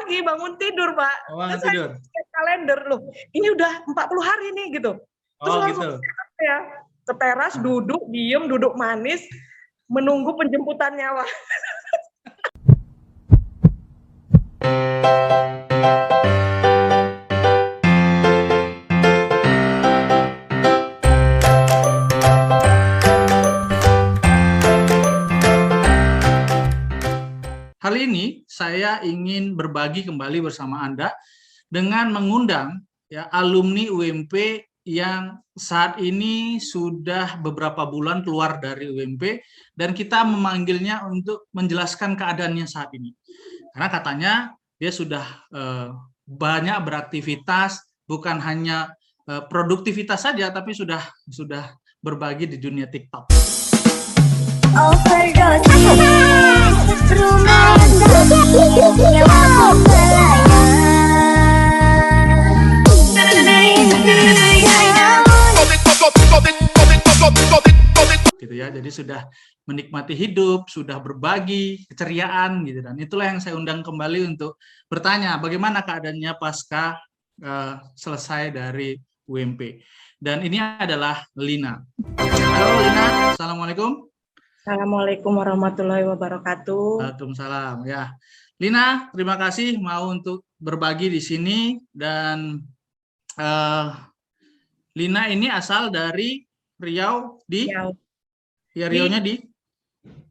pagi bangun tidur, Pak. Oh, bangun Terus tidur. saya cek kalender, loh ini udah 40 hari nih gitu. Terus Oh langsung gitu. ya ke teras, duduk, diem, duduk manis, menunggu penjemputannya, Pak. Kali ini saya ingin berbagi kembali bersama Anda dengan mengundang ya alumni UMP yang saat ini sudah beberapa bulan keluar dari UMP dan kita memanggilnya untuk menjelaskan keadaannya saat ini. Karena katanya dia sudah banyak beraktivitas, bukan hanya produktivitas saja, tapi sudah berbagi di dunia TikTok. Gitu ya, jadi sudah menikmati hidup, sudah berbagi keceriaan gitu, dan itulah yang saya undang kembali untuk bertanya bagaimana keadaannya pasca selesai dari UMP. Dan ini adalah Lina. Halo Lina, assalamualaikum. Assalamualaikum warahmatullahi wabarakatuh. Waalaikumsalam. Ya, Lina, terima kasih mau untuk berbagi di sini. Dan Lina ini asal dari Riau di ya, Riau-nya di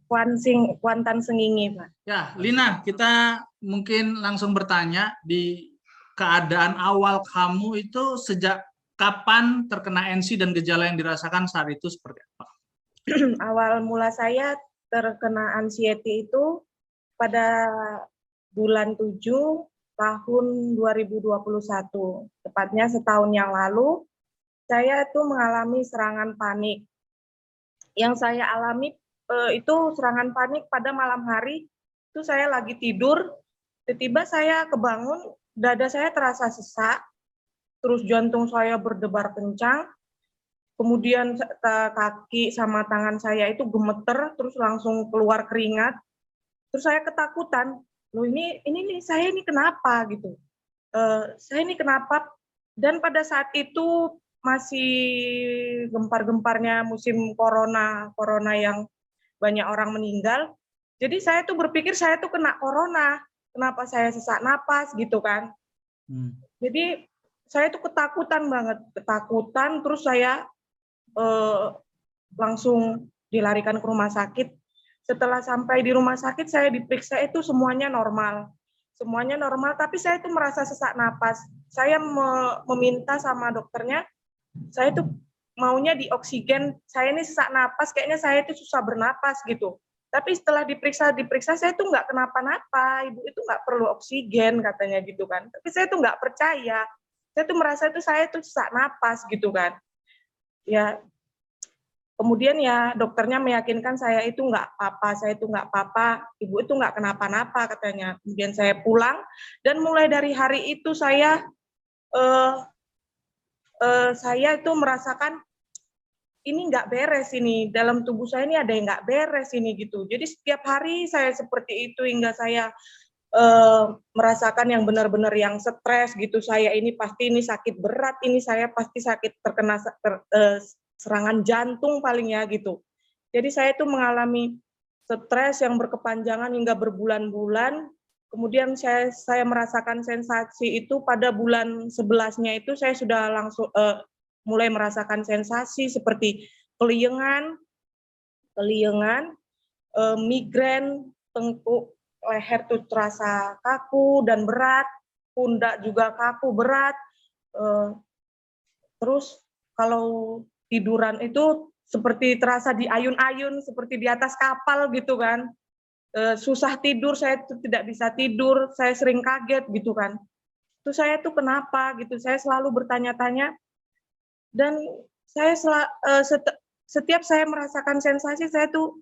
Kuantan Sengingi, Pak. Ya, Lina, kita mungkin langsung bertanya di keadaan awal kamu itu sejak kapan terkena NC dan gejala yang dirasakan saat itu seperti apa? Awal mula saya terkena anxiety itu pada bulan 7 tahun 2021. Tepatnya setahun yang lalu, saya itu mengalami serangan panik. Yang saya alami itu serangan panik pada malam hari, itu saya lagi tidur, tiba-tiba saya kebangun, dada saya terasa sesak, terus jantung saya berdebar kencang, kemudian kaki sama tangan saya itu gemeter, terus langsung keluar keringat. Terus saya ketakutan, loh ini saya ini kenapa gitu? Saya ini kenapa? Dan pada saat itu masih gempar-gemparnya musim corona yang banyak orang meninggal. Jadi saya tuh berpikir saya tuh kena corona, kenapa saya sesak napas gitu kan? Jadi saya tuh ketakutan banget, terus saya langsung dilarikan ke rumah sakit. Setelah sampai di rumah sakit, saya diperiksa itu semuanya normal, tapi saya itu merasa sesak napas. Saya meminta sama dokternya, saya itu maunya di oksigen, saya ini sesak napas, kayaknya saya itu susah bernapas gitu. Tapi setelah diperiksa saya itu nggak kenapa-napa, ibu itu nggak perlu oksigen katanya gitu kan. Tapi saya itu nggak percaya, saya itu merasa itu saya itu sesak napas gitu kan. Ya, kemudian ya dokternya meyakinkan saya itu nggak apa-apa, ibu itu nggak kenapa-napa katanya. Kemudian saya pulang dan mulai dari hari itu saya itu merasakan ini nggak beres ini, dalam tubuh saya ini ada yang nggak beres ini gitu. Jadi setiap hari saya seperti itu hingga saya merasakan yang benar-benar yang stres gitu. Saya ini pasti ini sakit berat, ini saya pasti sakit terkena serangan jantung paling ya gitu. Jadi saya itu mengalami stres yang berkepanjangan hingga berbulan-bulan. Kemudian saya merasakan sensasi itu pada bulan 11-nya itu saya sudah langsung mulai merasakan sensasi seperti keliengan, migrain, tengkuk, leher tuh terasa kaku dan berat, pundak juga kaku berat. Terus kalau tiduran itu seperti terasa di ayun-ayun, seperti di atas kapal gitu kan. Susah tidur, saya tuh tidak bisa tidur, saya sering kaget gitu kan. Terus saya tuh kenapa gitu, saya selalu bertanya-tanya. Dan saya setiap saya merasakan sensasi, saya tuh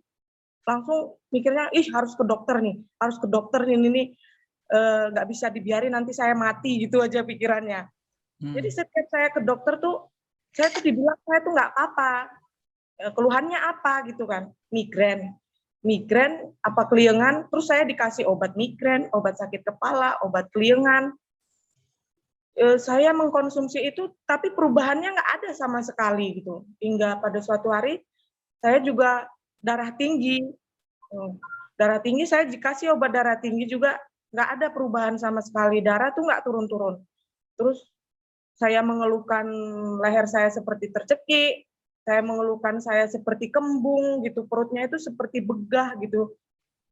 langsung mikirnya, harus ke dokter nih, ini nggak bisa dibiarin nanti saya mati gitu aja pikirannya. Jadi setiap saya ke dokter tuh, saya tuh dibilang saya tuh nggak apa-apa, keluhannya apa gitu kan, migrain. migrain, apa keliengan, terus saya dikasih obat migrain, obat sakit kepala, obat keliengan. Saya mengkonsumsi itu, tapi perubahannya nggak ada sama sekali gitu. Hingga pada suatu hari, saya juga darah tinggi. Darah tinggi saya dikasih obat darah tinggi juga, nggak ada perubahan sama sekali. Darah tuh nggak turun-turun. Terus saya mengeluhkan leher saya seperti tercekik, saya mengeluhkan saya seperti kembung gitu, perutnya itu seperti begah gitu.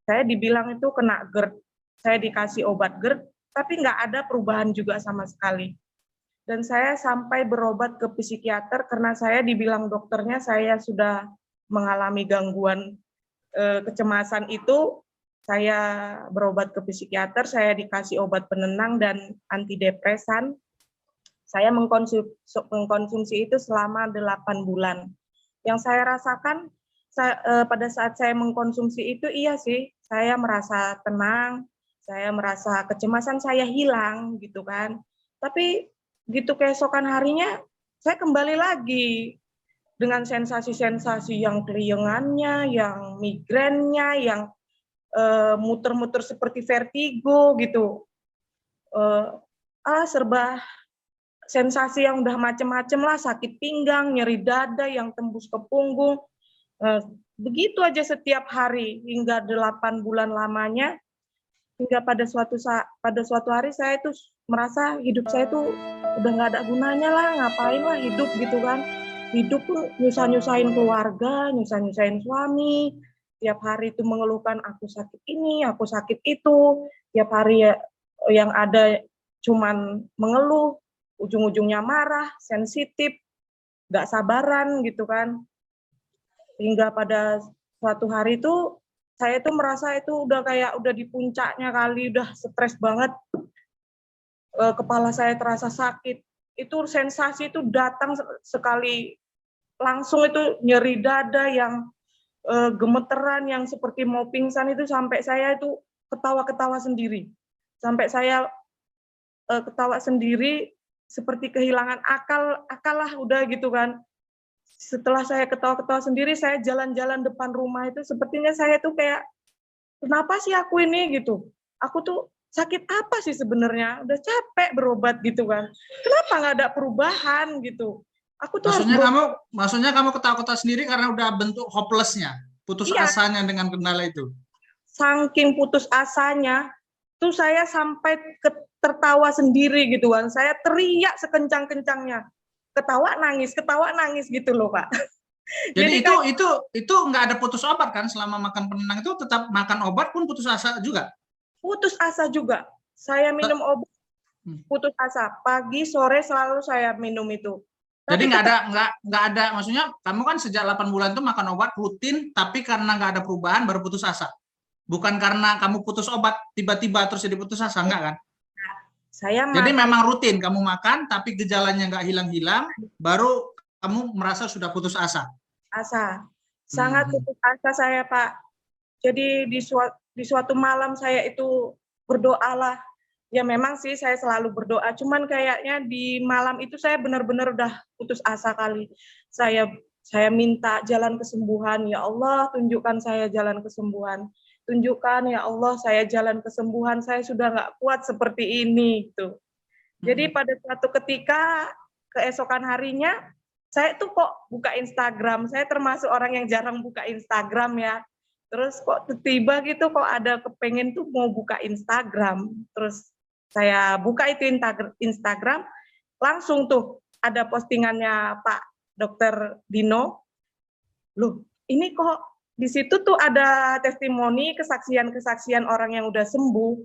Saya dibilang itu kena GERD. Saya dikasih obat GERD, tapi nggak ada perubahan juga sama sekali. Dan saya sampai berobat ke psikiater karena saya dibilang dokternya saya sudah mengalami gangguan kecemasan itu. Saya berobat ke psikiater, saya dikasih obat penenang dan antidepresan. Saya mengkonsumsi itu selama 8 bulan. Yang saya rasakan pada saat saya mengkonsumsi itu, iya sih, saya merasa tenang, saya merasa kecemasan saya hilang gitu kan. Tapi gitu keesokan harinya saya kembali lagi dengan sensasi-sensasi yang keliengannya, yang migrainnya, yang muter-muter seperti vertigo gitu. Serba sensasi yang udah macem-macem lah, sakit pinggang, nyeri dada yang tembus ke punggung. Begitu aja setiap hari hingga 8 bulan lamanya, hingga pada suatu hari saya itu merasa hidup saya itu udah nggak ada gunanya lah, ngapain lah hidup gitu kan. Hidup tuh nyusah-nyusahin keluarga, nyusah-nyusahin suami, tiap hari itu mengeluhkan aku sakit ini, aku sakit itu, tiap hari yang ada cuman mengeluh, ujung-ujungnya marah, sensitif, nggak sabaran gitu kan. Hingga pada suatu hari itu saya itu merasa itu udah kayak udah di puncaknya kali, udah stres banget, kepala saya terasa sakit, itu sensasi itu datang sekali langsung, itu nyeri dada yang gemeteran, yang seperti mau pingsan, itu sampai saya itu ketawa-ketawa sendiri, sampai saya ketawa sendiri seperti kehilangan akal lah udah gitu kan. Setelah saya ketawa-ketawa sendiri, saya jalan-jalan depan rumah itu sepertinya saya tuh kayak, kenapa sih aku ini gitu? Aku tuh sakit apa sih sebenarnya? Udah capek berobat gitu kan. Kenapa nggak ada perubahan gitu? Aku tuh harus Maksudnya kamu ketawa-ketawa sendiri karena udah bentuk hopelessnya, putus iya, asanya dengan kendala itu. saking putus asanya, tuh saya sampai tertawa sendiri gitu kan. Saya teriak sekencang-kencangnya. Ketawa nangis gitu loh, Pak. Jadi itu nggak ada putus obat kan selama makan penenang itu, tetap makan obat pun putus asa juga? Putus asa juga. Saya minum obat putus asa. Pagi, sore selalu saya minum itu. Jadi nggak ada, maksudnya kamu kan sejak 8 bulan itu makan obat rutin, tapi karena nggak ada perubahan baru putus asa. Bukan karena kamu putus obat tiba-tiba terus jadi putus asa, enggak kan? Jadi memang rutin kamu makan, tapi gejalanya nggak hilang-hilang, baru kamu merasa sudah putus asa. Sangat putus asa saya, Pak. Jadi di suatu malam saya itu berdoalah. Ya memang sih saya selalu berdoa, cuman kayaknya di malam itu saya benar-benar udah putus asa kali. Saya minta jalan kesembuhan, ya Allah tunjukkan saya jalan kesembuhan. Tunjukkan ya Allah saya jalan kesembuhan, saya sudah nggak kuat seperti ini gitu. Jadi pada suatu ketika keesokan harinya saya tuh kok buka Instagram, saya termasuk orang yang jarang buka Instagram ya. Terus kok tiba gitu kok ada kepengen tuh mau buka Instagram. Terus saya buka itu Instagram, langsung tuh ada postingannya Pak Dr. Dino. Loh, ini kok di situ tuh ada testimoni, kesaksian-kesaksian orang yang udah sembuh.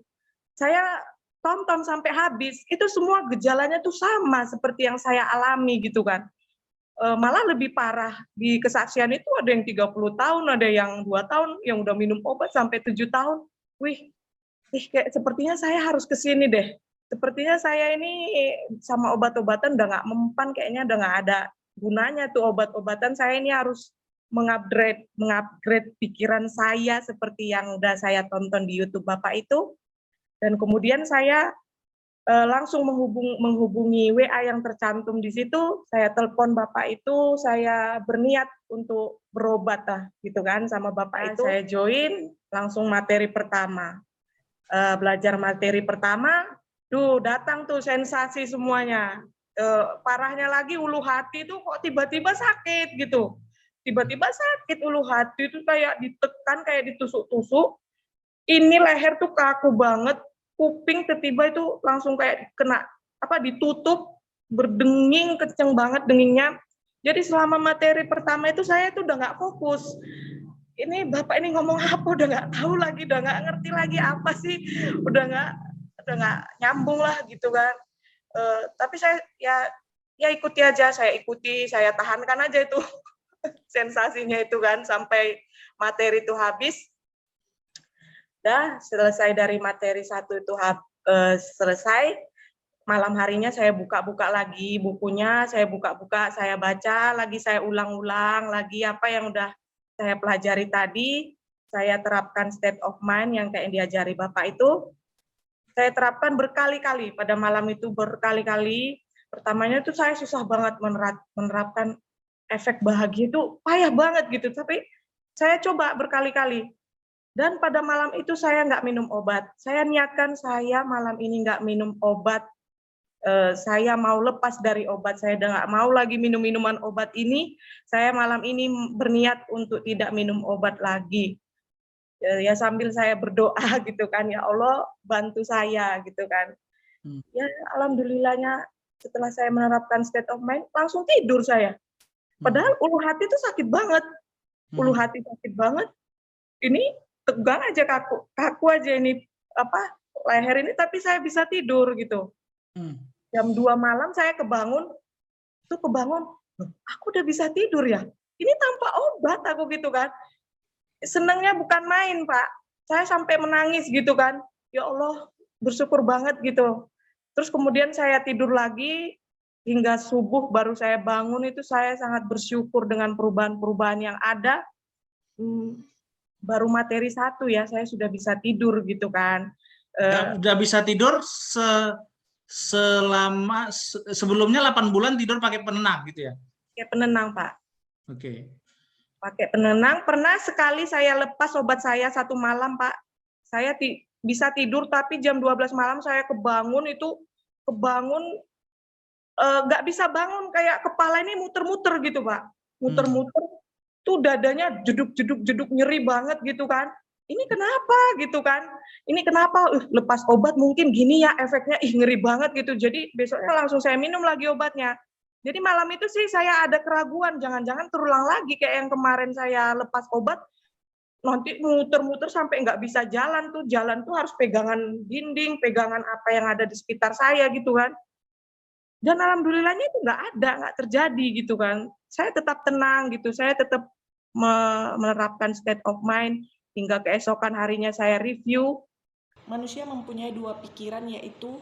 Saya tonton sampai habis, itu semua gejalanya tuh sama seperti yang saya alami gitu kan. Malah lebih parah, di kesaksian itu ada yang 30 tahun, ada yang 2 tahun, yang udah minum obat sampai 7 tahun. Wih, kayak sepertinya saya harus ke sini deh. Sepertinya saya ini sama obat-obatan udah nggak mempan, kayaknya udah nggak ada gunanya tuh obat-obatan. Saya ini harus mengupgrade pikiran saya seperti yang udah saya tonton di YouTube Bapak itu. Dan kemudian saya langsung menghubungi WA yang tercantum di situ, saya telepon Bapak itu, saya berniat untuk berobat lah, gitu kan, sama Bapak itu. Saya join, langsung materi pertama. Belajar materi pertama, datang tuh sensasi semuanya. Parahnya lagi ulu hati tuh kok tiba-tiba sakit gitu. Tiba-tiba sakit ulu hati itu kayak ditekan, kayak ditusuk-tusuk. Ini leher tuh kaku banget, kuping tiba-tiba itu langsung kayak kena ditutup, berdenging kenceng banget dengingnya. Jadi selama materi pertama itu saya tuh udah nggak fokus. Ini Bapak ini ngomong apa, udah nggak tahu lagi, udah nggak ngerti lagi apa sih, udah nggak nyambung lah gitu kan. Tapi saya ya ikuti aja, saya tahankan aja itu sensasinya itu kan sampai materi itu habis. Dah selesai dari materi 1 itu selesai, malam harinya saya buka-buka lagi bukunya, saya buka-buka, saya baca lagi, saya ulang-ulang lagi apa yang udah saya pelajari tadi, saya terapkan state of mind yang kayak diajari Bapak itu, saya terapkan berkali-kali, pada malam itu berkali-kali. Pertamanya itu saya susah banget menerapkan efek bahagia itu, payah banget gitu, tapi saya coba berkali-kali. Dan pada malam itu saya nggak minum obat. Saya niatkan saya malam ini nggak minum obat. Saya mau lepas dari obat. Saya udah nggak mau lagi minum minuman obat ini. Saya malam ini berniat untuk tidak minum obat lagi. Ya sambil saya berdoa gitu kan, ya Allah bantu saya gitu kan. Ya alhamdulillahnya setelah saya menerapkan state of mind langsung tidur saya. Padahal ulu hati itu sakit banget. Ulu hati sakit banget. Ini tegang aja, kaku aja ini leher ini, tapi saya bisa tidur gitu. Jam 2 malam saya kebangun, aku udah bisa tidur ya. Ini tanpa obat aku gitu kan. Senangnya bukan main Pak. Saya sampai menangis gitu kan. Ya Allah, bersyukur banget gitu. Terus kemudian saya tidur lagi hingga subuh baru saya bangun, itu saya sangat bersyukur dengan perubahan-perubahan yang ada. Baru materi 1 ya, saya sudah bisa tidur gitu kan. Udah bisa tidur selama sebelumnya 8 bulan tidur pakai penenang gitu ya? Pakai penenang Pak. Oke. Pakai penenang, pernah sekali saya lepas obat saya 1 malam Pak. Saya bisa tidur tapi jam 12 malam saya kebangun nggak bisa bangun, kayak kepala ini muter-muter gitu Pak. Muter-muter, tuh dadanya jeduk-jeduk nyeri banget gitu kan. Ini kenapa gitu kan? Ini kenapa? Lepas obat mungkin gini ya efeknya, ngeri banget gitu. Jadi besoknya langsung saya minum lagi obatnya. Jadi malam itu sih saya ada keraguan, jangan-jangan terulang lagi kayak yang kemarin saya lepas obat, nanti muter-muter sampai nggak bisa jalan tuh. Jalan tuh harus pegangan dinding, pegangan apa yang ada di sekitar saya gitu kan. Dan alhamdulillahnya itu nggak terjadi gitu kan. Saya tetap tenang gitu, saya tetap menerapkan state of mind, hingga keesokan harinya saya review. Manusia mempunyai 2 pikiran, yaitu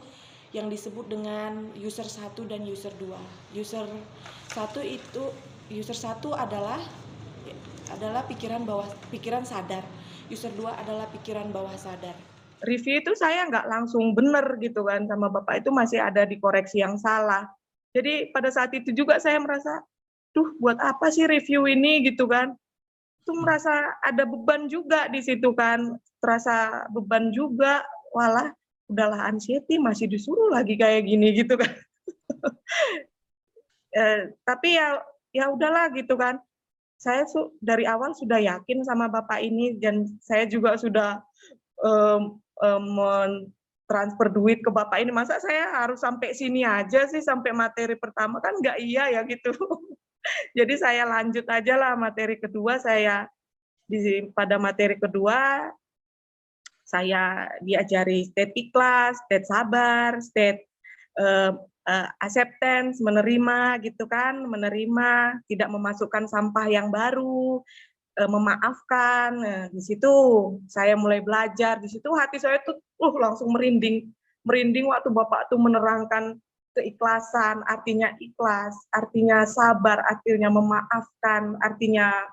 yang disebut dengan user 1 dan user 2. User 1 adalah pikiran sadar. User 2 adalah pikiran bawah sadar. Review itu saya nggak langsung benar gitu kan, sama Bapak itu masih ada dikoreksi yang salah. Jadi pada saat itu juga saya merasa, buat apa sih review ini gitu kan. Itu merasa ada beban juga di situ kan, terasa beban juga, walah udahlah anxiety masih disuruh lagi kayak gini gitu kan. Tapi ya udahlah gitu kan. Saya dari awal sudah yakin sama Bapak ini, dan saya juga sudah mentransfer duit ke Bapak ini. Masa saya harus sampai sini aja sih, sampai materi pertama, kan nggak iya ya gitu. Jadi saya lanjut aja lah materi kedua. Pada materi kedua saya diajari state ikhlas, state sabar, state acceptance, menerima gitu kan, menerima, tidak memasukkan sampah yang baru, memaafkan. Nah, di situ saya mulai belajar. Di situ hati saya tuh langsung merinding waktu Bapak tuh menerangkan keikhlasan, artinya ikhlas, artinya sabar, artinya memaafkan, artinya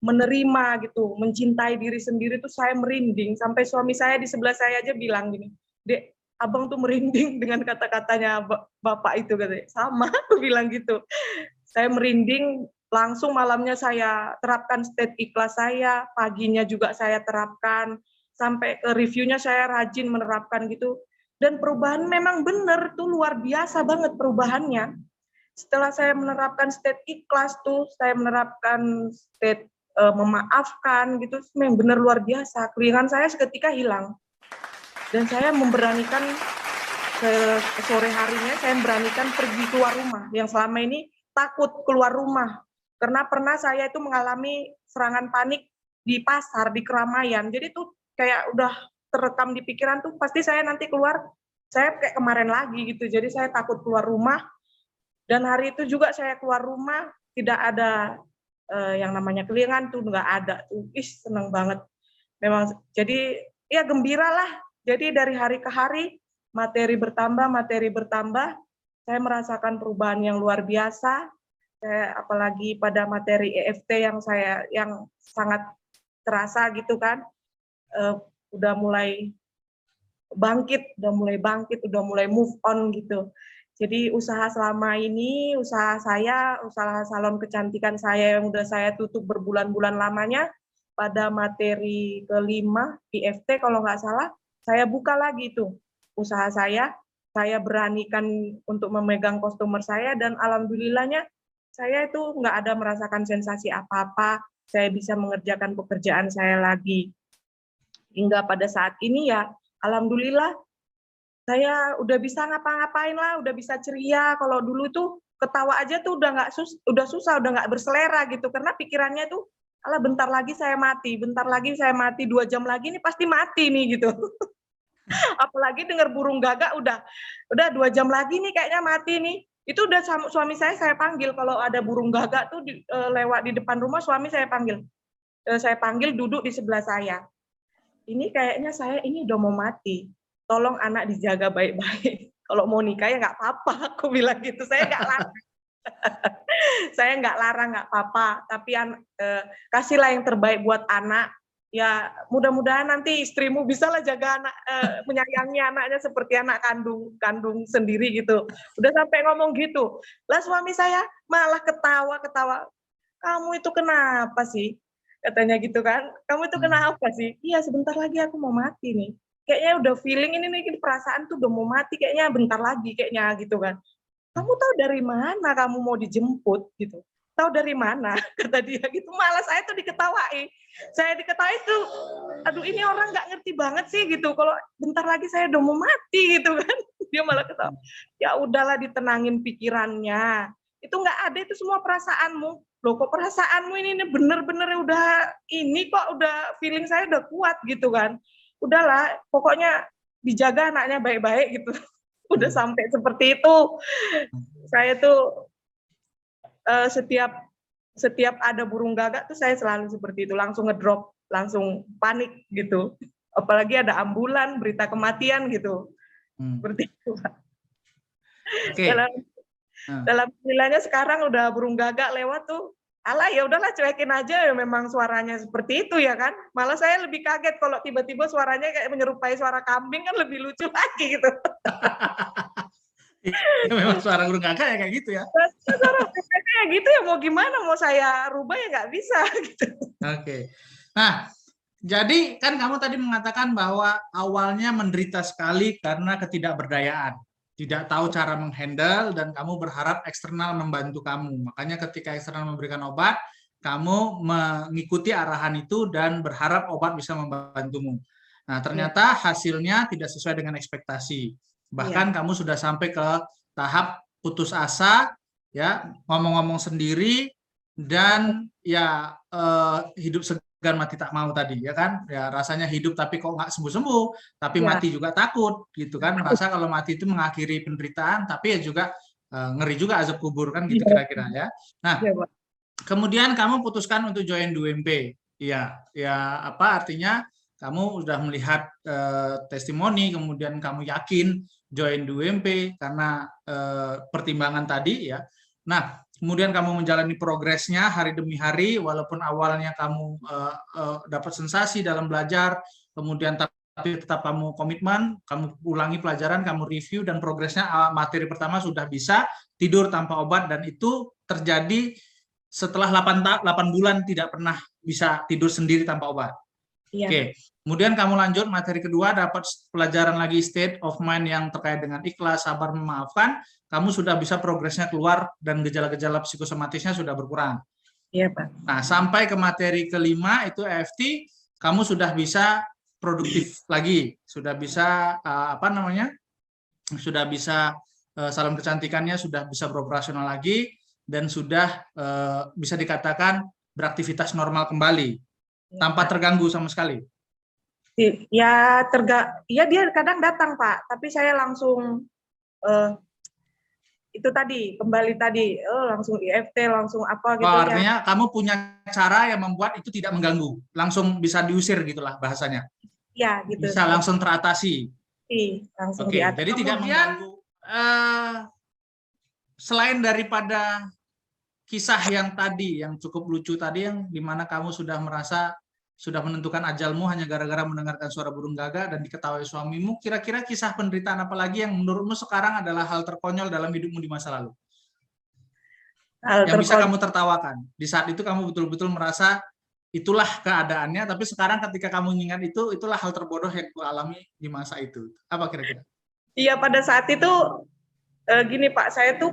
menerima gitu, mencintai diri sendiri tuh saya merinding. Sampai suami saya di sebelah saya aja bilang gini, "Dek, abang tuh merinding dengan kata-katanya bapak itu, katanya. Sama, aku bilang gitu. Saya merinding, langsung malamnya saya terapkan state ikhlas saya, paginya juga saya terapkan, sampai ke reviewnya saya rajin menerapkan gitu. Dan perubahan memang benar tuh, luar biasa banget perubahannya. Setelah saya menerapkan state ikhlas tuh, saya menerapkan state memaafkan gitu, memang benar luar biasa. Keringan saya seketika hilang. Dan saya memberanikan sore harinya, saya beranikan pergi keluar rumah, yang selama ini takut keluar rumah. Karena pernah saya itu mengalami serangan panik di pasar, di keramaian. Jadi tuh kayak udah terekam di pikiran tuh, pasti saya nanti keluar, saya kayak kemarin lagi gitu. Jadi saya takut keluar rumah. Dan hari itu juga saya keluar rumah, tidak ada yang namanya kelingan tuh, nggak ada tuh. Seneng banget. Memang, jadi ya gembira lah. Jadi dari hari ke hari, materi bertambah, saya merasakan perubahan yang luar biasa. Saya, apalagi pada materi EFT yang sangat terasa gitu kan, udah mulai bangkit, udah mulai move on gitu. Jadi usaha selama ini, usaha salon kecantikan saya yang udah saya tutup berbulan-bulan lamanya, pada materi kelima EFT kalau nggak salah, saya buka lagi tuh usaha saya beranikan untuk memegang customer saya, dan alhamdulillahnya saya itu nggak ada merasakan sensasi apa-apa, saya bisa mengerjakan pekerjaan saya lagi. Hingga pada saat ini ya, alhamdulillah, saya udah bisa ngapa-ngapain lah, udah bisa ceria. Kalau dulu tuh ketawa aja tuh udah susah, udah nggak berselera gitu, karena pikirannya tuh, alah bentar lagi saya mati, 2 jam lagi nih pasti mati nih gitu. Apalagi dengar burung gagak udah 2 jam lagi nih kayaknya mati nih. Itu udah suami saya panggil, kalau ada burung gagak tuh lewat di depan rumah, suami saya panggil. Saya panggil duduk di sebelah saya. Ini kayaknya saya ini udah mau mati. Tolong anak dijaga baik-baik. Kalau mau nikah ya nggak apa-apa, aku bilang gitu. Saya nggak larang. Saya nggak larang, nggak apa-apa. Tapi kasihlah yang terbaik buat anak. Ya mudah-mudahan nanti istrimu bisalah jaga anak, menyayangi anaknya seperti anak kandung sendiri gitu. Udah sampai ngomong gitu. Lah suami saya malah ketawa. Kamu itu kenapa sih? Katanya gitu kan. Kamu itu kenapa sih? Iya, sebentar lagi aku mau mati nih. Kayaknya udah feeling ini perasaan tuh udah mau mati, kayaknya bentar lagi kayaknya gitu kan. Kamu tahu dari mana kamu mau dijemput gitu? Tahu dari mana? Kata dia gitu. Malah saya tuh diketawai. Saya diketahui tuh, aduh ini orang nggak ngerti banget sih gitu. Kalau bentar lagi saya udah mau mati gitu kan. Dia malah ketawa. Ya udahlah, ditenangin pikirannya. Itu nggak ada, itu semua perasaanmu. Loh kok perasaanmu ini bener-bener udah ini kok, udah feeling saya udah kuat gitu kan. Udahlah, pokoknya dijaga anaknya baik-baik gitu. Udah sampai seperti itu. Saya tuh setiap ada burung gagak tuh saya selalu seperti itu, langsung ngedrop, langsung panik gitu. Apalagi ada ambulan, berita kematian gitu. Seperti itu. Okay. Dalam nilainya sekarang udah burung gagak lewat tuh, alah ya udahlah cuekin aja, ya memang suaranya seperti itu ya kan. Malah saya lebih kaget kalau tiba-tiba suaranya kayak menyerupai suara kambing, kan lebih lucu lagi gitu. Ya, memang suara burung gagak ya kayak gitu ya. Suara burung gagak kayak gitu ya, mau gimana, mau saya rubah ya nggak bisa gitu. Oke. Nah, jadi kan kamu tadi mengatakan bahwa awalnya menderita sekali karena ketidakberdayaan. Tidak tahu cara menghandle, dan kamu berharap eksternal membantu kamu. Makanya ketika eksternal memberikan obat, kamu mengikuti arahan itu dan berharap obat bisa membantumu. Nah, ternyata hasilnya tidak sesuai dengan ekspektasi. Bahkan kamu sudah sampai ke tahap putus asa, ya, ngomong-ngomong sendiri, dan ya hidup segan mati tak mau tadi, ya kan, ya rasanya hidup tapi kok nggak sembuh-sembuh, tapi mati juga takut gitu kan, merasa kalau mati itu mengakhiri penderitaan, tapi ya juga ngeri juga azab kubur kan gitu kira-kira ya. Nah, kemudian kamu putuskan untuk join 2MP, ya apa artinya, kamu sudah melihat testimoni, kemudian kamu yakin join 2MP karena pertimbangan tadi ya. Nah, kemudian kamu menjalani progresnya hari demi hari, walaupun awalnya kamu dapat sensasi dalam belajar, kemudian tapi tetap kamu komitmen, kamu ulangi pelajaran, kamu review, dan progresnya materi pertama sudah bisa tidur tanpa obat, dan itu terjadi setelah 8 bulan tidak pernah bisa tidur sendiri tanpa obat. Iya. Oke, kemudian kamu lanjut materi kedua, dapat pelajaran lagi state of mind yang terkait dengan ikhlas, sabar, memaafkan, kamu sudah bisa progresnya keluar dan gejala-gejala psikosomatisnya sudah berkurang. Iya, Pak. Nah, sampai ke materi kelima itu EFT, kamu sudah bisa produktif lagi, sudah bisa sudah bisa salon kecantikannya sudah bisa beroperasional lagi, dan sudah bisa dikatakan beraktivitas normal kembali tanpa terganggu sama sekali. Ya dia kadang datang, Pak, tapi saya langsung itu tadi kembali tadi langsung EFT, langsung apa gitu. Artinya kamu punya cara yang membuat itu tidak mengganggu, langsung bisa diusir gitulah bahasanya. Ya, gitu. Bisa langsung teratasi. Langsung Oke, jadi tidak mengganggu. Selain daripada kisah yang tadi, yang cukup lucu tadi, yang dimana kamu sudah merasa sudah menentukan ajalmu hanya gara-gara mendengarkan suara burung gagak dan diketahui suamimu, kira-kira kisah penderitaan apa lagi yang menurutmu sekarang adalah hal terkonyol dalam hidupmu di masa lalu? Yang bisa kamu tertawakan. Di saat itu kamu betul-betul merasa itulah keadaannya, tapi sekarang ketika kamu mengingat itu, itulah hal terbodoh yang ku alami di masa itu. Apa kira-kira? Iya, pada saat itu gini Pak, saya tuh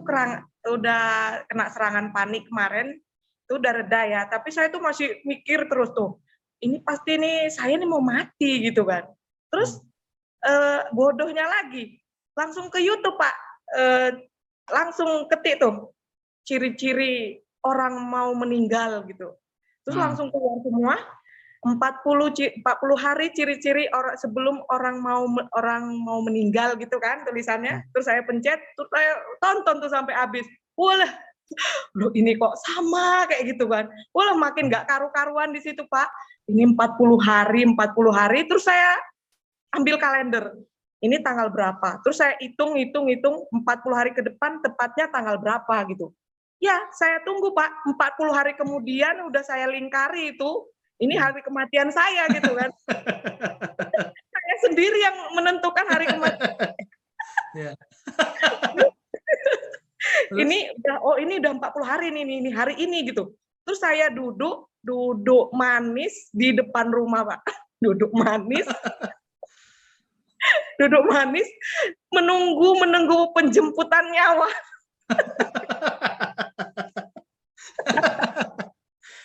udah kena serangan panik kemarin, itu udah reda ya, tapi saya tuh masih mikir terus tuh, ini pasti nih saya nih mau mati gitu kan. Terus bodohnya lagi, langsung ke YouTube Pak, langsung ketik tuh ciri-ciri orang mau meninggal gitu. Terus langsung keluar semua 40 hari ciri-ciri orang sebelum orang mau meninggal gitu kan tulisannya. Terus saya pencet, terus saya tonton tuh sampai habis. Wah, loh ini kok sama kayak gitu kan. Wah, makin nggak karu-karuan di situ Pak. Ini 40 hari, terus saya ambil kalender. Ini tanggal berapa? Terus saya hitung 40 hari ke depan tepatnya tanggal berapa gitu. Ya, saya tunggu Pak, 40 hari kemudian udah saya lingkari itu, ini hari kematian saya gitu kan. Saya sendiri yang menentukan hari kematian. Yeah. ini udah 40 hari nih, ini hari ini gitu. Terus saya duduk manis di depan rumah Pak. Duduk manis menunggu penjemputan nyawa.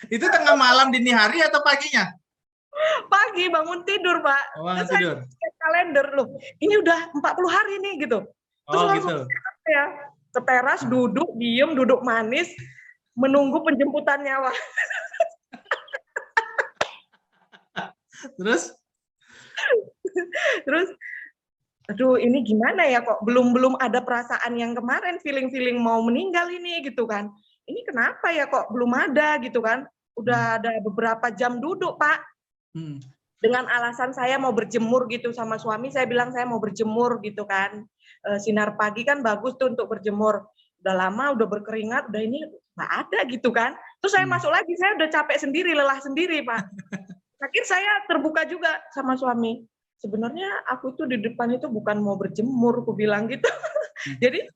Itu tengah malam dini hari atau paginya? Pagi bangun tidur, Pak. Bangun tidur. Saya kalender loh. Ini udah 40 hari nih gitu. Terus langsung ya ke teras duduk manis menunggu penjemputan nyawa. Terus aduh ini gimana ya kok belum ada perasaan yang kemarin feeling mau meninggal ini gitu kan. Ini kenapa ya kok belum ada gitu kan. Udah ada beberapa jam duduk Pak. Dengan alasan saya mau berjemur gitu sama suami, saya bilang saya mau berjemur gitu kan. Sinar pagi kan bagus tuh untuk berjemur. Udah lama, udah berkeringat, udah ini nggak ada gitu kan. Terus saya masuk lagi, saya udah capek sendiri, lelah sendiri Pak. Akhir saya terbuka juga sama suami. Sebenarnya aku tuh di depan itu bukan mau berjemur, aku bilang gitu. Jadi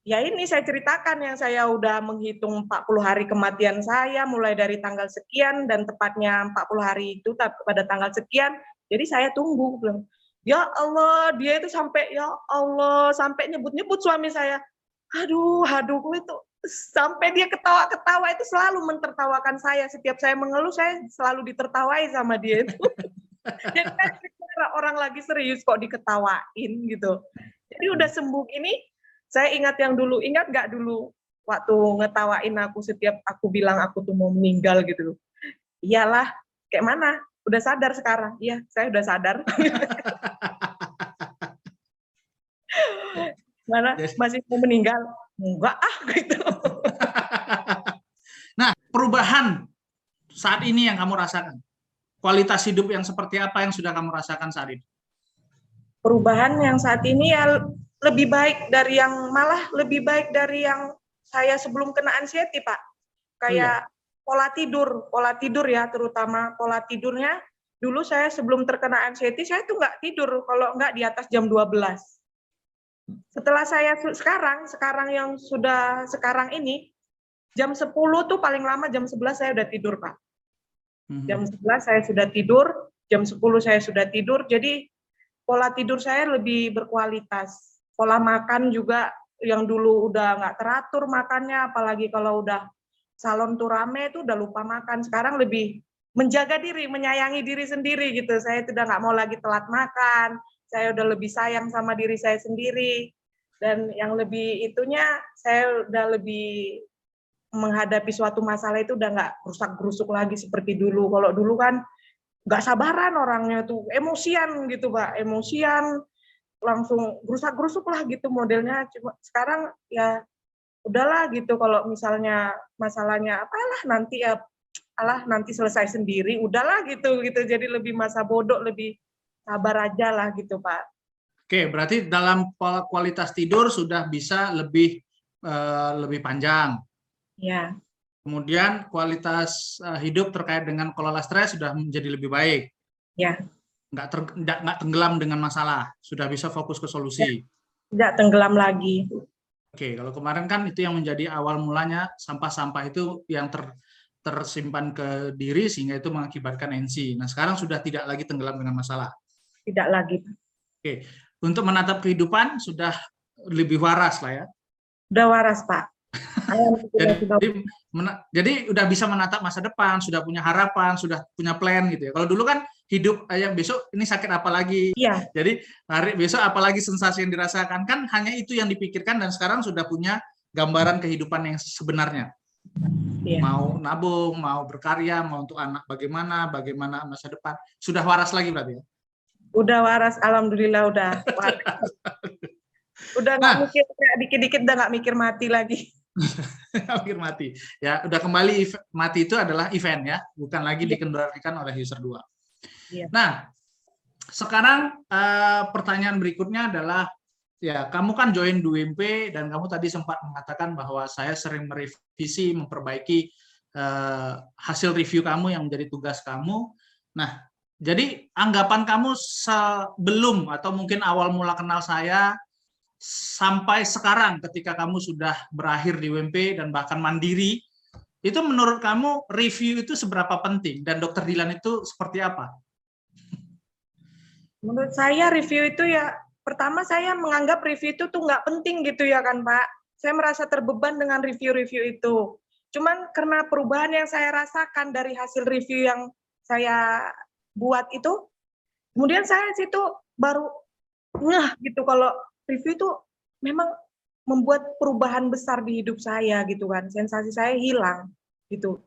ya ini saya ceritakan yang saya udah menghitung 40 hari kematian saya mulai dari tanggal sekian dan tepatnya 40 hari itu pada tanggal sekian. Jadi saya tunggu bilang, ya Allah, dia itu sampai ya Allah sampai nyebut-nyebut suami saya. Aduh itu sampai dia ketawa-ketawa itu selalu mentertawakan saya. Setiap saya mengeluh saya selalu ditertawai sama dia itu. Jadi orang lagi serius kok diketawain gitu. Jadi udah sembuh ini. Saya ingat yang dulu, ingat nggak dulu waktu ngetawain aku setiap aku bilang aku tuh mau meninggal gitu. Iyalah, kayak mana? Udah sadar sekarang? Iya, saya udah sadar. Mana masih mau meninggal? Enggak gitu. Nah, perubahan saat ini yang kamu rasakan, kualitas hidup yang seperti apa yang sudah kamu rasakan saat ini? Perubahan yang saat ini ya lebih baik dari yang saya sebelum kena anxiety Pak. Kayak pola tidur ya, terutama pola tidurnya dulu saya sebelum terkena anxiety, saya tuh nggak tidur kalau nggak di atas jam 12. Setelah saya sekarang yang sudah sekarang ini, jam 10 tuh paling lama jam 11 saya udah tidur, Pak. Jam 11 saya sudah tidur, jam 10 saya sudah tidur, jadi pola tidur saya lebih berkualitas. Pola makan juga yang dulu udah nggak teratur makannya, apalagi kalau udah salon tuh rame tuh udah lupa makan. Sekarang lebih menjaga diri, menyayangi diri sendiri gitu. Saya udah nggak mau lagi telat makan, saya udah lebih sayang sama diri saya sendiri. Dan yang lebih itunya, saya udah lebih menghadapi suatu masalah itu udah nggak rusak-gerusuk lagi seperti dulu. Kalau dulu kan nggak sabaran orangnya tuh, emosian gitu Pak, emosian, langsung gerusak-gerusuk lah gitu modelnya. Cuma sekarang ya udahlah gitu, kalau misalnya masalahnya apalah nanti ya, nanti selesai sendiri, udahlah gitu. Jadi lebih masa bodoh, lebih sabar aja lah gitu Pak. Oke, berarti dalam kualitas tidur sudah bisa lebih panjang. Ya. Kemudian kualitas hidup terkait dengan kelola stres sudah menjadi lebih baik. Ya. Nggak tenggelam dengan masalah, sudah bisa fokus ke solusi. Tidak tenggelam lagi. Oke, kalau kemarin kan itu yang menjadi awal mulanya, sampah-sampah itu yang tersimpan ke diri sehingga itu mengakibatkan NC. Nah, sekarang sudah tidak lagi tenggelam dengan masalah. Tidak lagi. Oke, untuk menatap kehidupan sudah lebih waras lah ya. Sudah waras, Pak. Jadi udah bisa menatap masa depan, sudah punya harapan, sudah punya plan gitu ya. Kalau dulu kan hidup yang besok ini sakit apa lagi, iya. Jadi hari besok apalagi sensasi yang dirasakan, kan hanya itu yang dipikirkan, dan sekarang sudah punya gambaran kehidupan yang sebenarnya. Iya. Mau nabung, mau berkarya, mau untuk anak bagaimana masa depan, sudah waras lagi berarti ya? Udah waras, alhamdulillah udah waras. Udah nggak mikir, dikit-dikit udah nggak mikir mati lagi. Mikir mati ya, udah kembali mati itu adalah event ya, bukan lagi dikendalikan oleh user 2. Iya. Nah, sekarang pertanyaan berikutnya adalah ya, kamu kan join di UMP dan kamu tadi sempat mengatakan bahwa saya sering merevisi, memperbaiki hasil review kamu yang menjadi tugas kamu. Nah, jadi anggapan kamu sebelum atau mungkin awal mula kenal saya sampai sekarang ketika kamu sudah berakhir di UMP dan bahkan mandiri, itu menurut kamu review itu seberapa penting dan Dr. Dilan itu seperti apa? Menurut saya review itu ya, pertama saya menganggap review itu tuh nggak penting gitu ya kan Pak. Saya merasa terbeban dengan review-review itu. Cuman karena perubahan yang saya rasakan dari hasil review yang saya buat itu, kemudian saya situ baru ngeh gitu kalau review itu memang membuat perubahan besar di hidup saya gitu kan, sensasi saya hilang gitu.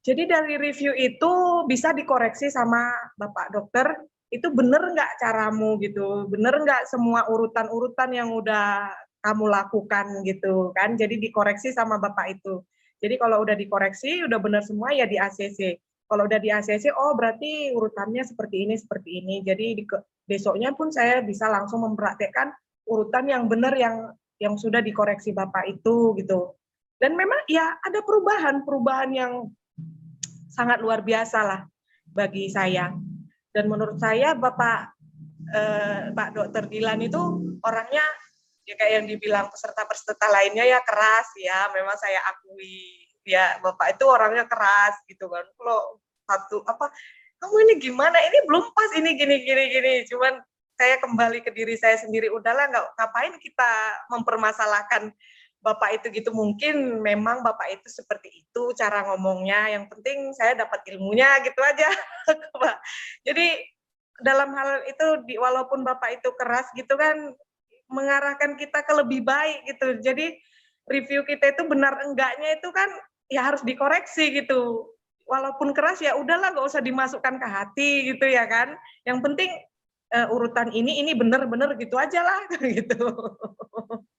Jadi dari review itu bisa dikoreksi sama Bapak dokter, itu bener nggak caramu gitu, bener nggak semua urutan-urutan yang udah kamu lakukan gitu kan, jadi dikoreksi sama Bapak itu. Jadi kalau udah dikoreksi, udah bener semua ya di ACC. Kalau udah di ACC, oh berarti urutannya seperti ini. Jadi besoknya pun saya bisa langsung mempraktekkan urutan yang benar yang sudah dikoreksi Bapak itu gitu. Dan memang ya ada perubahan yang sangat luar biasa lah bagi saya. Dan menurut saya Pak Dr. Dilan itu orangnya ya kayak yang dibilang peserta-peserta lainnya ya keras ya, memang saya akui. Ya Bapak itu orangnya keras gitu kan. Kalau kamu ini gimana? Ini belum pas, ini gini. Cuman saya kembali ke diri saya sendiri, udahlah ngapain kita mempermasalahkan Bapak itu gitu, mungkin memang Bapak itu seperti itu cara ngomongnya, yang penting saya dapat ilmunya gitu aja. Jadi dalam hal itu walaupun Bapak itu keras gitu kan, mengarahkan kita ke lebih baik gitu. Jadi review kita itu benar enggaknya itu kan ya harus dikoreksi gitu. Walaupun keras ya udahlah, nggak usah dimasukkan ke hati gitu ya kan. Yang penting urutan ini benar-benar gitu aja lah gitu.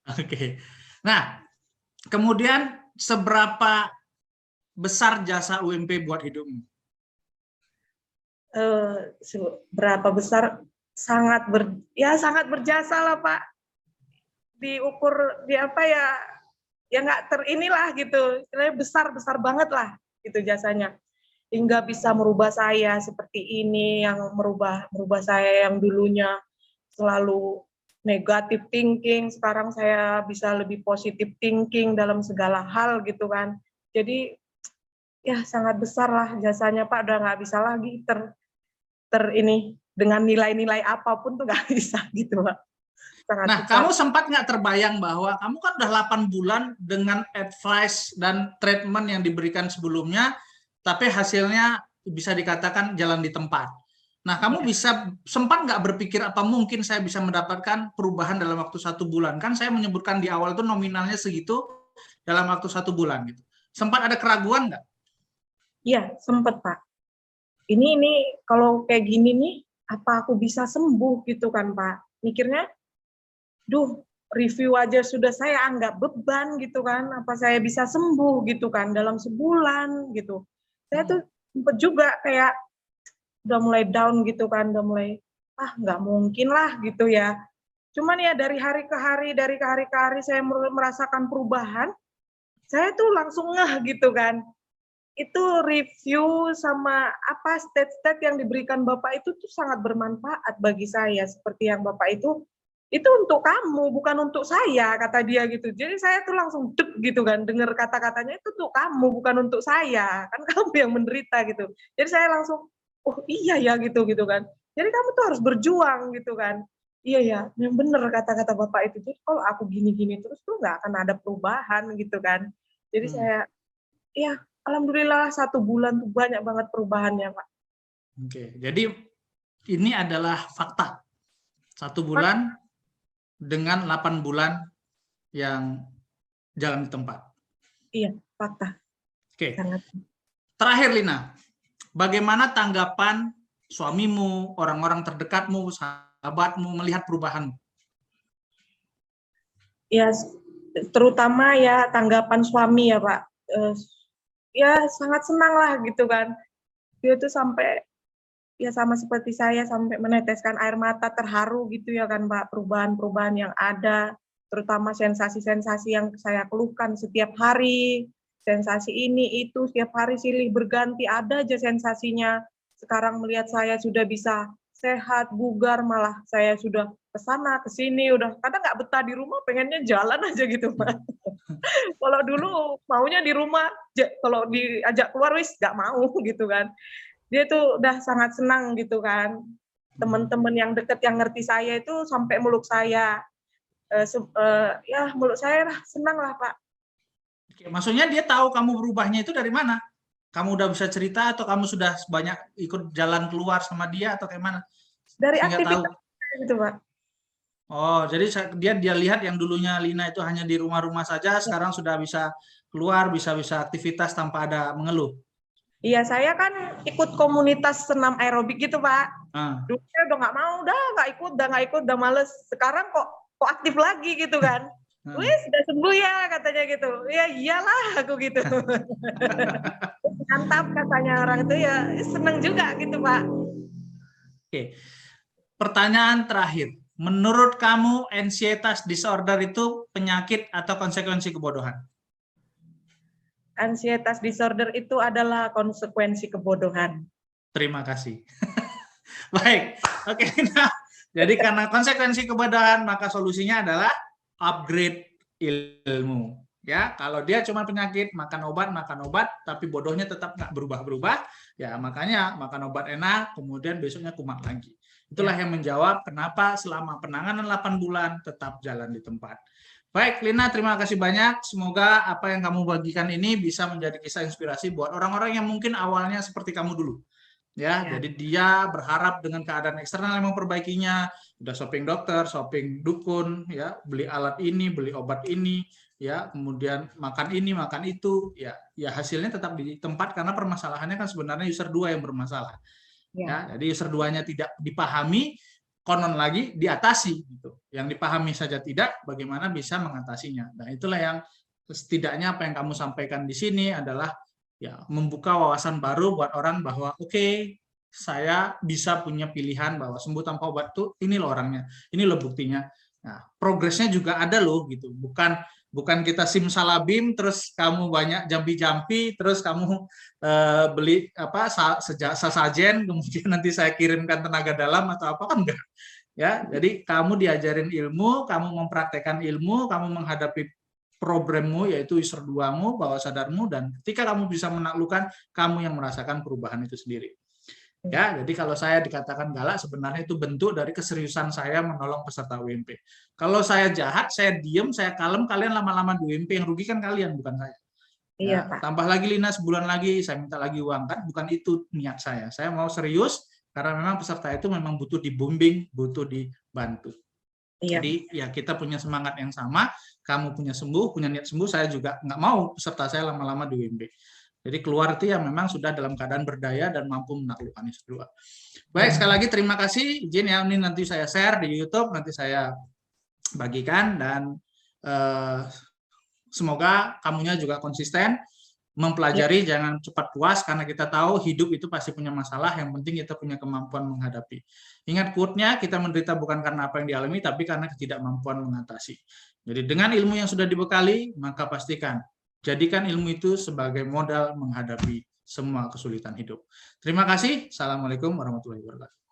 Oke. Nah, kemudian seberapa besar jasa UMP buat hidupmu? Berapa besar? Sangat berjasa lah Pak. Diukur di apa ya? Ya nggak inilah gitu. Besar banget lah gitu jasanya. hingga bisa merubah saya seperti ini, yang merubah saya yang dulunya selalu negatif thinking, sekarang saya bisa lebih positif thinking dalam segala hal gitu kan. Jadi ya sangat besar lah jasanya Pak, udah nggak bisa lagi ini dengan nilai-nilai apapun tuh nggak bisa gitu Pak. Sangat Nah, besar. kamu sempat nggak terbayang bahwa kamu kan udah 8 bulan dengan advice dan treatment yang diberikan sebelumnya, tapi hasilnya bisa dikatakan jalan di tempat. Nah, kamu bisa sempat nggak berpikir apa mungkin saya bisa mendapatkan perubahan dalam waktu 1 bulan? Kan saya menyebutkan di awal itu nominalnya segitu dalam waktu 1 bulan gitu. Sempat ada keraguan nggak? Iya, sempat Pak. Ini kalau kayak gini nih, apa aku bisa sembuh gitu kan Pak? Mikirnya, duh, review aja sudah saya anggap beban gitu kan, apa saya bisa sembuh gitu kan dalam sebulan gitu. Saya tuh sempet juga kayak udah mulai down gitu kan, udah mulai nggak mungkin lah gitu ya. Cuman ya dari hari ke hari saya merasakan perubahan, saya tuh langsung ngeh gitu kan. Itu review sama state-state yang diberikan Bapak itu tuh sangat bermanfaat bagi saya, seperti yang Bapak itu untuk kamu, bukan untuk saya, kata dia gitu. Jadi saya tuh langsung deg gitu kan, dengar kata-katanya itu untuk kamu, bukan untuk saya, kan kamu yang menderita gitu. Jadi saya langsung, oh iya ya gitu kan. Jadi kamu tuh harus berjuang gitu kan. Iya ya, yang benar kata-kata Bapak itu. Jadi kalau aku gini-gini terus tuh nggak akan ada perubahan gitu kan. Jadi saya, iya, alhamdulillah 1 bulan tuh banyak banget perubahannya, Pak. Oke, jadi ini adalah fakta. 1 bulan dengan 8 bulan yang jalan di tempat. Iya, fakta. Oke. Sangat. Terakhir Lina, bagaimana tanggapan suamimu, orang-orang terdekatmu, sahabatmu melihat perubahanmu? Ya, terutama ya tanggapan suami ya, Pak. Ya sangat senang lah gitu kan. Dia tuh sampai ya sama seperti saya sampai meneteskan air mata terharu gitu ya kan Pak, perubahan-perubahan yang ada, terutama sensasi-sensasi yang saya keluhkan setiap hari, sensasi ini itu setiap hari silih berganti, ada aja sensasinya. Sekarang melihat saya sudah bisa sehat, bugar, malah saya sudah ke sana, ke sini, udah kadang nggak betah di rumah, pengennya jalan aja gitu Pak. Kalau dulu maunya di rumah, kalau diajak keluar wis nggak mau gitu kan. Dia tuh udah sangat senang gitu kan. Teman-teman yang deket yang ngerti saya itu sampai meluk saya. Ya meluk saya lah, senang lah Pak. Oke, maksudnya dia tahu kamu berubahnya itu dari mana? Kamu udah bisa cerita atau kamu sudah banyak ikut jalan keluar sama dia atau kayak mana? Dari Sehingga tahu. aktivitas gitu Pak. Oh, jadi dia lihat yang dulunya Lina itu hanya di rumah-rumah saja, sekarang sudah bisa keluar, bisa aktivitas tanpa ada mengeluh. Iya, saya kan ikut komunitas senam aerobik gitu Pak. Dulu saya udah nggak ikut, udah males. Sekarang kok aktif lagi gitu kan. Wih, sudah sembuh ya katanya gitu. Ya iyalah aku gitu. Mantap katanya orang itu, ya seneng juga gitu Pak. Oke. Pertanyaan terakhir. Menurut kamu anxiety disorder itu penyakit atau konsekuensi kebodohan? Anxiety disorder itu adalah konsekuensi kebodohan. Terima kasih. Baik. Oke, nah, jadi karena konsekuensi kebodohan, maka solusinya adalah upgrade ilmu. Ya, kalau dia cuma penyakit, makan obat, tapi bodohnya tetap nggak berubah-berubah, ya makanya makan obat enak, kemudian besoknya kumat lagi. Itulah yang menjawab kenapa selama penanganan 8 bulan tetap jalan di tempat. Baik, Lina, terima kasih banyak. Semoga apa yang kamu bagikan ini bisa menjadi kisah inspirasi buat orang-orang yang mungkin awalnya seperti kamu dulu. Ya, jadi dia berharap dengan keadaan eksternal yang memperbaikinya, udah shopping dokter, shopping dukun, ya, beli alat ini, beli obat ini, ya, kemudian makan ini, makan itu, ya hasilnya tetap di tempat karena permasalahannya kan sebenarnya user 2 yang bermasalah. Ya, jadi user 2-nya tidak dipahami, konon lagi diatasi gitu. Yang dipahami saja tidak, bagaimana bisa mengatasinya. Nah, itulah yang setidaknya apa yang kamu sampaikan di sini adalah ya membuka wawasan baru buat orang bahwa oke, saya bisa punya pilihan bahwa sembuh tanpa obat tuh ini loh orangnya, ini loh buktinya. Nah, progresnya juga ada loh gitu. Bukan Bukan kita simsalabim, terus kamu banyak jampi-jampi, terus kamu beli sesajen, kemudian nanti saya kirimkan tenaga dalam atau apa, kan enggak. Ya, jadi kamu diajarin ilmu, kamu mempraktekkan ilmu, kamu menghadapi problemmu yaitu user 2-mu, bawah sadarmu, dan ketika kamu bisa menaklukkan, kamu yang merasakan perubahan itu sendiri. Ya, jadi kalau saya dikatakan galak, sebenarnya itu bentuk dari keseriusan saya menolong peserta UMP. Kalau saya jahat, saya diem, saya kalem, kalian lama-lama di UMP, yang rugi kan kalian, bukan saya. Iya, Ya, Pak. tambah lagi Lina sebulan lagi, saya minta lagi uang, kan bukan itu niat saya. Saya mau serius, karena memang peserta itu memang butuh dibimbing, butuh dibantu. Iya. Jadi ya kita punya semangat yang sama, kamu punya niat sembuh, saya juga nggak mau peserta saya lama-lama di UMP. Jadi keluar itu ya memang sudah dalam keadaan berdaya dan mampu menaklukkan user 2. Baik, sekali lagi terima kasih. Izin ya, ini nanti saya share di YouTube, nanti saya bagikan, dan semoga kamunya juga konsisten mempelajari, jangan cepat puas, karena kita tahu hidup itu pasti punya masalah, yang penting kita punya kemampuan menghadapi. Ingat quote-nya, kita menderita bukan karena apa yang dialami, tapi karena ketidakmampuan mengatasi. Jadi dengan ilmu yang sudah dibekali, maka pastikan jadikan ilmu itu sebagai modal menghadapi semua kesulitan hidup. Terima kasih. Assalamualaikum warahmatullahi wabarakatuh.